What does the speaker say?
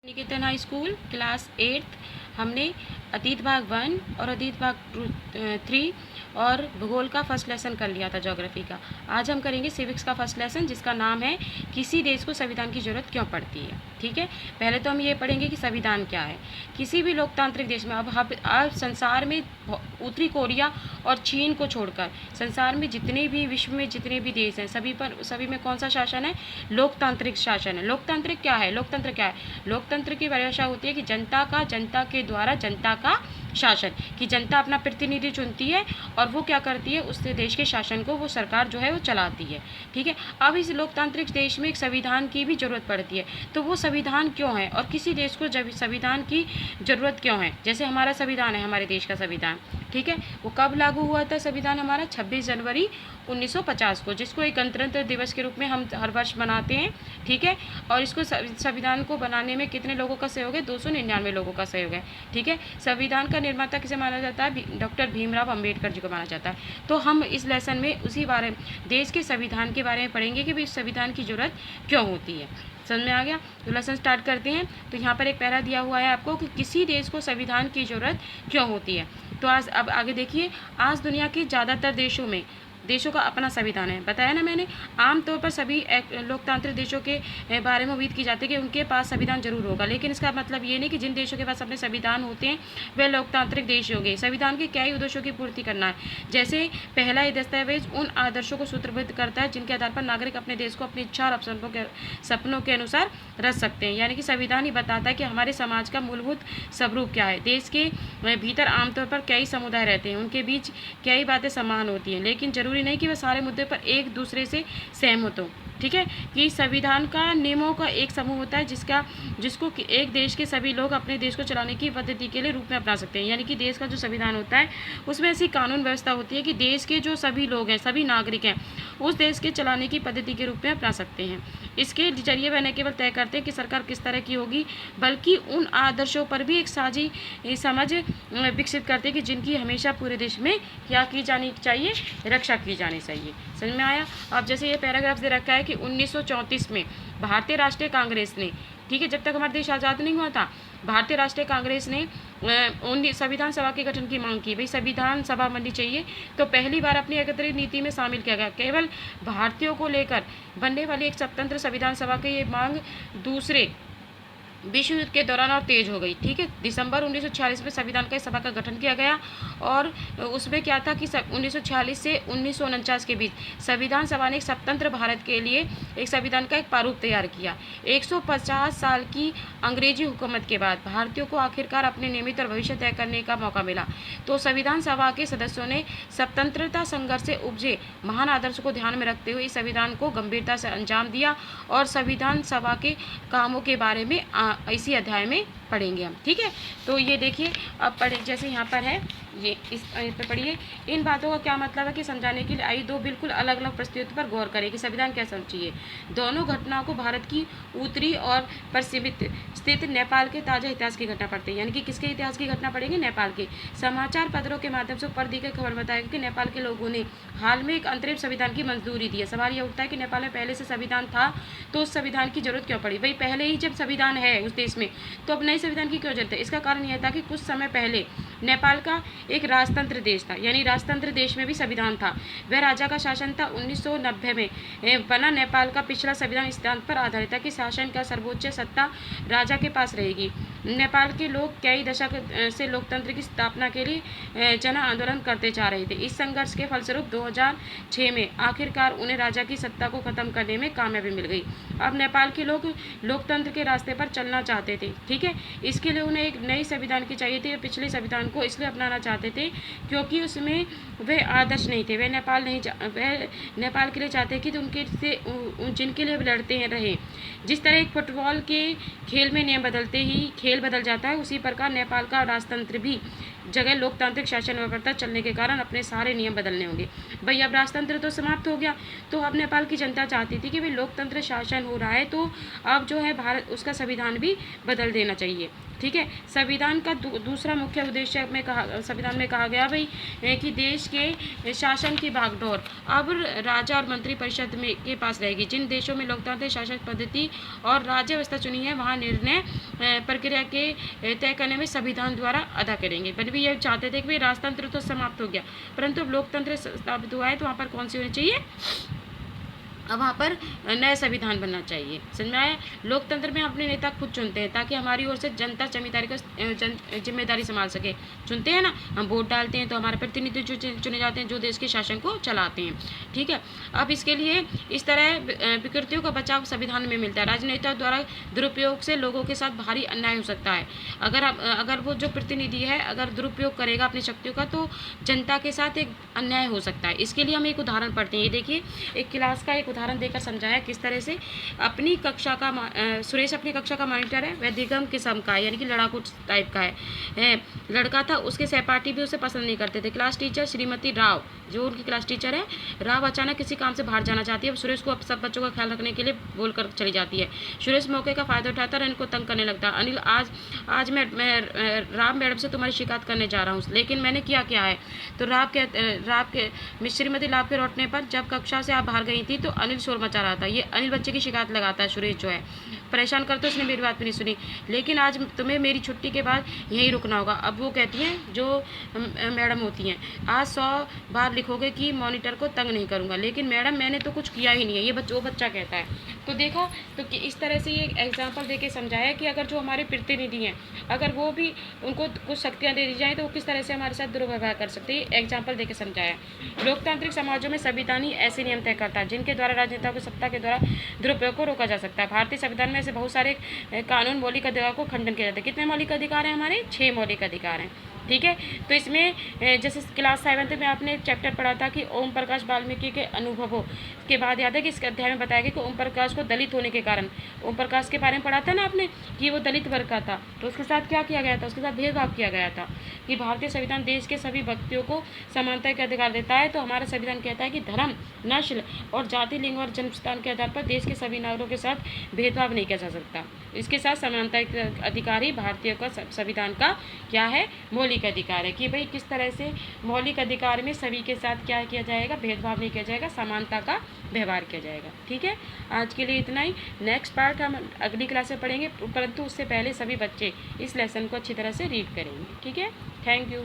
निकेतन high school class 8th हमने अतीत भाग 1 और अतीत भाग 3 और भूगोल का फर्स्ट लेसन कर लिया था, ज्योग्राफी का। आज हम करेंगे सिविक्स का फर्स्ट लेसन, जिसका नाम है किसी देश को संविधान की ज़रूरत क्यों पड़ती है। ठीक है, पहले तो हम ये पढ़ेंगे कि संविधान क्या है। किसी भी लोकतांत्रिक देश में अब संसार में उत्तरी कोरिया और चीन को छोड़कर संसार में जितने भी विश्व में जितने भी देश हैं सभी में कौन सा शासन है? लोकतांत्रिक शासन है। लोकतांत्रिक क्या है? लोकतंत्र क्या है? लोकतंत्र की परिभाषा होती है कि जनता के द्वारा जनता का शासन, कि जनता अपना प्रतिनिधि चुनती है और वो क्या करती है, उससे देश के शासन को वो सरकार जो है वो चलाती है। ठीक है, अब इस लोकतांत्रिक देश में एक संविधान की भी जरूरत पड़ती है। तो वो संविधान क्यों है और किसी देश को जब संविधान की जरूरत क्यों है? जैसे हमारा संविधान है, हमारे देश का संविधान, ठीक है, वो कब लागू हुआ था? संविधान हमारा 26 जनवरी 1950 को, जिसको एक गणतंत्र दिवस के रूप में हम हर वर्ष मनाते हैं। ठीक है, और इसको संविधान को बनाने में कितने लोगों का सहयोग है? 299 लोगों का सहयोग है। ठीक है, संविधान का निर्माता किसे माना जाता है? डॉक्टर भीमराव अंबेडकर जी को माना जाता है। तो हम इस लेसन में उसी बारे में, देश के संविधान के बारे में पढ़ेंगे कि भाई संविधान की जरूरत क्यों होती है। समझ में आ गया? तो लेसन स्टार्ट करते हैं। तो यहाँ पर एक पैरा दिया हुआ है आपको कि किसी देश को संविधान की जरूरत क्यों होती है। तो आज अब आगे देखिए, आज दुनिया के ज़्यादातर देशों का अपना संविधान है। बताया ना मैंने, आमतौर पर सभी लोकतांत्रिक देशों के बारे में उम्मीद की जाती है कि उनके पास संविधान जरूर होगा, लेकिन इसका मतलब ये नहीं कि जिन देशों के पास अपने संविधान होते हैं वे लोकतांत्रिक देश होंगे। संविधान के क्या ही उद्देश्यों की पूर्ति करना है। जैसे पहला ये दस्तावेज उन आदर्शों को सूत्रबद्ध करता है जिनके आधार पर नागरिक अपने देश को अपनी इच्छा और सपनों के अनुसार रच सकते हैं। यानी कि संविधान ही बताता है कि हमारे समाज का मूलभूत स्वरूप क्या है। देश के भीतर आमतौर पर कई समुदाय रहते हैं, उनके बीच कई बातें समान होती हैं, लेकिन जरूरी नहीं कि वह सारे मुद्दे पर एक दूसरे से सहमत हो। ठीक है, कि संविधान का नियमों का एक समूह होता है जिसको एक देश के सभी लोग अपने देश को चलाने की पद्धति के लिए रूप में अपना सकते हैं। यानी कि देश का जो संविधान होता है उसमें ऐसी कानून व्यवस्था होती है कि देश के जो सभी लोग हैं, सभी नागरिक हैं, उस देश के चलाने की पद्धति के रूप में अपना सकते हैं। इसके जरिए वह न केवल तय करते हैं कि सरकार किस तरह की होगी, बल्कि उन आदर्शों पर भी एक साझी समझ विकसित करते हैं कि जिनकी हमेशा पूरे देश में क्या की जानी चाहिए, रक्षा की जानी चाहिए। समझ में आया? अब जैसे ये पैराग्राफ दे रखा है कि 1934 में भारतीय राष्ट्रीय कांग्रेस ने, ठीक है, जब तक हमारा देश आज़ाद नहीं हुआ था, भारतीय राष्ट्रीय कांग्रेस ने संविधान सभा के गठन की मांग की। भाई संविधान सभा बननी चाहिए। तो पहली बार अपनी एकत्रित नीति में शामिल किया गया। केवल भारतीयों को लेकर बनने वाली एक स्वतंत्र संविधान सभा की ये मांग दूसरे विश्व युद्ध के दौरान और तेज हो गई। ठीक है, दिसंबर 1946 में संविधान का सभा का गठन किया गया और उसमें क्या था कि 1946 से 1949 के बीच संविधान सभा ने एक स्वतंत्र भारत के लिए एक संविधान का एक प्रारूप तैयार किया। 150 साल की अंग्रेजी हुकूमत के बाद भारतीयों को आखिरकार अपने नियमित और भविष्य तय करने का मौका मिला। तो संविधान सभा के सदस्यों ने स्वतंत्रता संघर्ष से उपजे महान आदर्श को ध्यान में रखते हुए इस संविधान को गंभीरता से अंजाम दिया और संविधान सभा के कामों के बारे में इसी अध्याय में पढ़ेंगे हम। ठीक है, तो ये देखिए, अब पढ़े जैसे यहाँ पर है, ये इस पर पढ़िए। इन बातों का क्या मतलब है कि समझाने के लिए आई दो बिल्कुल अलग अलग परिस्थितियों पर गौर करें कि संविधान क्या समझिए। दोनों घटनाओं को भारत की उत्तरी और पश्चिमी स्थित नेपाल के ताजा इतिहास की घटना पढ़ते हैं। यानी कि किसके इतिहास की घटना पढ़ेंगे? नेपाल के। समाचार पत्रों के माध्यम से ऊपर दी गई खबर बताएगी कि नेपाल के लोगों ने हाल में एक अंतरिम संविधान की मंजूरी दी है। सवाल यह उठता है कि नेपाल में पहले से संविधान था तो उस संविधान की जरूरत क्यों पड़ी? भाई पहले ही जब संविधान है उस देश में तो अब नए संविधान की क्यों जरूरत है? इसका कारण यह था कि कुछ समय पहले नेपाल का एक राजतंत्र देश था, यानी राजतंत्र देश में भी संविधान था। वह राजा का शासन था। 1990 में बना नेपाल का पिछला संविधान इस सिद्धांत पर आधारित था कि शासन का सर्वोच्च सत्ता राजा के पास रहेगी। नेपाल के लोग कई दशक से लोकतंत्र की स्थापना के लिए जन आंदोलन करते जा रहे थे। इस संघर्ष के फलस्वरूप 2006 में आखिरकार उन्हें राजा की सत्ता को खत्म करने में कामयाबी मिल गई। अब नेपाल के लोग लोकतंत्र के रास्ते पर चलना चाहते थे। ठीक है, इसके लिए उन्हें एक नई संविधान की चाहिए थी। पिछले संविधान को इसलिए अपनाना चाहते थे क्योंकि उसमें वे आदर्श नहीं थे। वह नेपाल के लिए चाहते कि उनके से जिनके लिए लड़ते हैं रहे। जिस तरह एक फुटबॉल के खेल में नियम बदलते ही खेल बदल जाता है, उसी प्रकार नेपाल का राजतंत्र भी जगह लोकतांत्रिक शासन व्यवस्था चलने के कारण अपने सारे नियम बदलने होंगे। भाई अब राजतंत्र तो समाप्त हो गया, तो अब नेपाल की जनता चाहती थी कि भाई लोकतंत्र शासन हो रहा है तो अब जो है भारत उसका संविधान भी बदल देना चाहिए। ठीक है, संविधान का दूसरा मुख्य उद्देश्य में संविधान में कहा गया भाई कि देश के शासन की बागडोर अब राजा और मंत्री परिषद में के पास रहेगी। जिन देशों में लोकतांत्रिक शासन पद्धति और राज्य व्यवस्था चुनी है वहाँ निर्णय प्रक्रिया के तय करने में संविधान द्वारा अदा करेंगे। पर भी ये चाहते थे कि भाई राजतंत्र तो समाप्त हो गया, परंतु अब लोकतंत्र स्थापित हुआ है तो वहाँ पर कौन सी होनी चाहिए, अब वहाँ पर नया संविधान बनना चाहिए। समझ में आया? लोकतंत्र में अपने नेता खुद चुनते हैं ताकि हमारी ओर से जनता जमींदारी का जिम्मेदारी संभाल सके। चुनते हैं ना, हम वोट डालते हैं तो हमारे प्रतिनिधि चुने जाते हैं जो देश के शासन को चलाते हैं। ठीक है, अब इसके लिए इस तरह विकृतियों का बचाव संविधान में मिलता है। राजनेता द्वारा दुरुपयोग से लोगों के साथ भारी अन्याय हो सकता है। अगर वो जो प्रतिनिधि है अगर दुरुपयोग करेगा अपनी शक्तियों का तो जनता के साथ एक अन्याय हो सकता है। इसके लिए हम एक उदाहरण पढ़ते हैं। ये देखिए, एक क्लास का एक उदाहरण देकर समझाया किस तरह से अपनी कक्षा का सुरेश अपनी कक्षा का मॉनिटर है, वह दिगम किस्म का है, यानी कि लड़ाकू टाइप का है लड़का था। उसके सहपाठी भी उसे पसंद नहीं करते थे। क्लास टीचर श्रीमती राव, जो उनकी क्लास टीचर है, राव अचानक किसी काम से बाहर जाना चाहती है। अब सुरेश को सब बच्चों का ख्याल रखने के लिए बोलकर चली जाती है। सुरेश मौके का फायदा उठाता और इनको तंग करने लगता है। अनिल, आज मैं राव मैडम से तुम्हारी शिकायत करने जा रहा हूँ, लेकिन मैंने क्या है। तो राव के श्रीमती राव के लौटने पर जब कक्षा से आप बाहर गई थी तो अनिल शोर मचा रहा था। ये अनिल बच्चे की शिकायत लगाता है। सुरेश जो है परेशान करते, उसने मेरी बात भी नहीं सुनी, लेकिन आज तुम्हें मेरी छुट्टी के बाद यहीं रुकना होगा। अब वो कहती हैं जो मैडम होती हैं, आज 100 बार लिखोगे कि मॉनिटर को तंग नहीं करूँगा, लेकिन मैडम मैंने तो कुछ किया ही नहीं है, ये वो बच्चा कहता है। तो देखा तो कि इस तरह से ये एग्जाम्पल दे के समझाया कि अगर जो हमारे प्रतिनिधि हैं अगर वो भी उनको कुछ शक्तियाँ दे दी जाएँ तो वो किस तरह से हमारे साथ दुर्व्यवहार कर सकते हैं, एग्जाम्पल दे के समझाया। लोकतांत्रिक समाजों में संविधान ही ऐसे नियम तय करता है जिनके द्वारा राजनेताओं की सत्ता के द्वारा दुरुपयोग को रोका जा सकता है। भारतीय संविधान में ऐसे बहुत सारे कानून मौलिक अधिकार को खंडन किया जाता है। कितने मौलिक अधिकार हैं हमारे? 6 मौलिक अधिकार हैं। ठीक है, तो इसमें जैसे क्लास 7 में आपने चैप्टर पढ़ा था कि ओम प्रकाश वाल्मीकि के अनुभवों के बाद याद है कि इस अध्याय में बताया गया कि ओम प्रकाश को दलित होने के कारण, ओम प्रकाश के बारे में पढ़ा था ना आपने कि वो दलित वर्ग का था, तो उसके साथ क्या किया गया था, उसके साथ भेदभाव किया गया था कि भारतीय संविधान देश के सभी व्यक्तियों को समानता के अधिकार देता है। तो हमारा संविधान कहता है कि धर्म, नस्ल और जाति, लिंग और जन्मस्थान के आधार पर देश के सभी नागरिकों के साथ भेदभाव नहीं किया जा सकता। इसके साथ समानता के अधिकार ही भारतीय का संविधान का क्या है, मौलिक अधिकार है। कि भाई किस तरह से मौलिक अधिकार में सभी के साथ क्या किया जाएगा, भेदभाव नहीं किया जाएगा, समानता का व्यवहार किया जाएगा। ठीक है, आज के लिए इतना ही। नेक्स्ट पार्ट हम अगली क्लास में पढ़ेंगे, परंतु उससे पहले सभी बच्चे इस लेसन को अच्छी तरह से रीड करेंगे। ठीक है, थैंक यू।